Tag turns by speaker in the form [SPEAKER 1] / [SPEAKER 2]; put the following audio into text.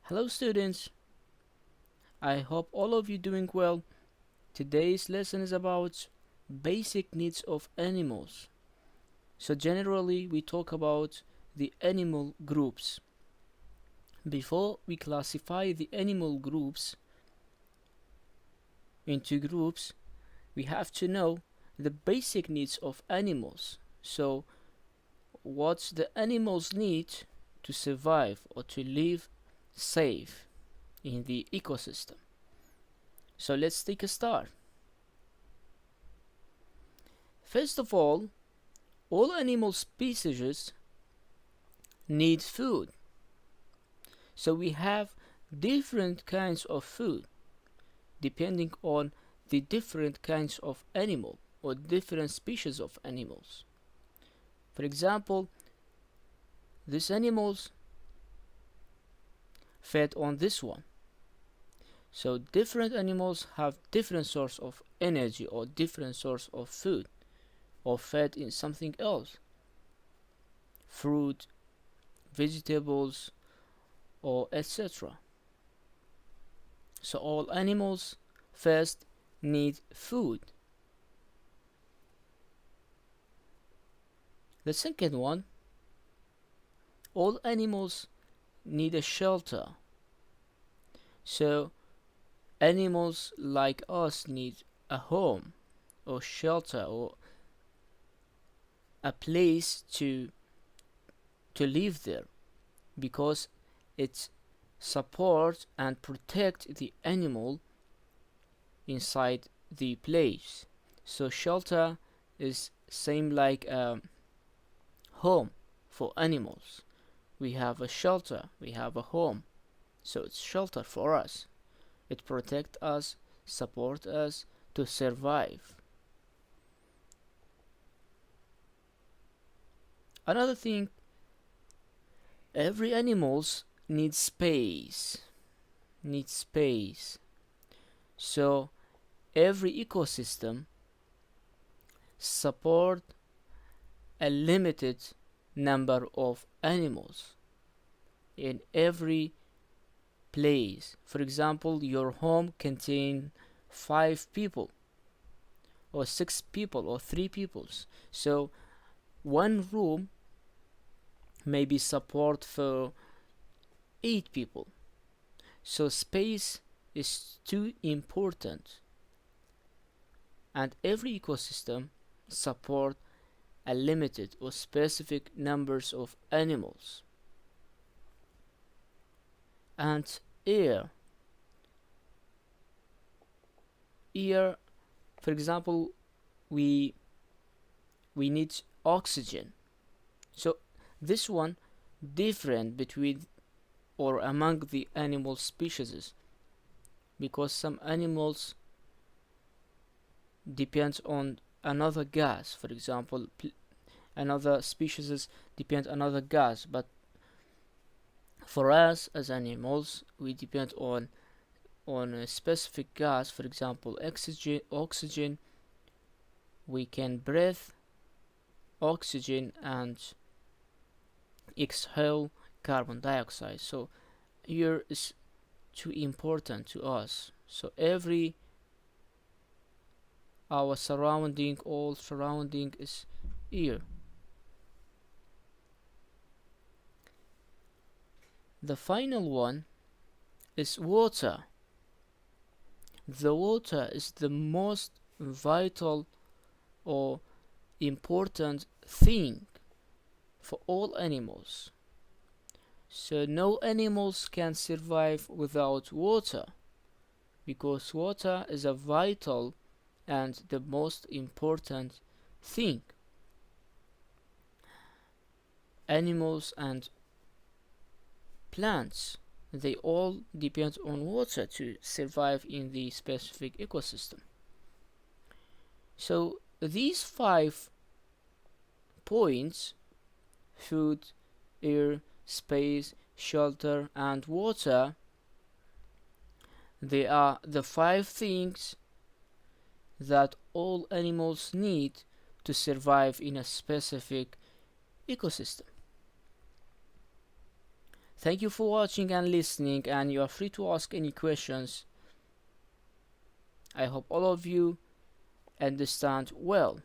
[SPEAKER 1] Hello students, I hope all of you doing well. Today's lesson is about basic needs of animals. So generally we talk about the animal groups. Before we classify the animal groups into groups, we have to know the basic needs of animals. So what the animals need to survive or to live safe in the ecosystem. So let's take a start. First of all animal species need food. So we have different kinds of food depending on the different kinds of animal or different species of animals. For example, these animals fed on this one. So different animals have different source of energy or different source of food or fed in something else. Fruit, vegetables, or etc. So all animals first need food. The second one, all animals need a shelter. So animals like us need a home or shelter or a place to live there, because it support and protect the animal inside the place. So shelter is same like a home for animals. We have a shelter, we have a home, so it's shelter for us. It protect us, support us to survive. Another thing, every animals needs space. So every ecosystem support a limited number of animals in every place. For example, your home contain 5 people or 6 people or 3 peoples. So one room maybe support for 8 people. So space is too important, and every ecosystem support a limited or specific numbers of animals. And air, for example, we need oxygen. So this one different between or among the animal species, because some animals depend on another gas. For example, another species depend on another gas, but for us as animals we depend on a specific gas. For example, oxygen. We can breathe oxygen and exhale carbon dioxide. So air is too important to us. So our surrounding, all surrounding is air. The final one is water. The water is the most vital or important thing for all animals. So no animals can survive without water, because water is a vital and the most important thing. Animals and plants, they all depend on water to survive in the specific ecosystem. So these 5 points, food, air, space, shelter, and water, they are the 5 things that all animals need to survive in a specific ecosystem. Thank you for watching and listening, and you are free to ask any questions. I hope all of you understand well.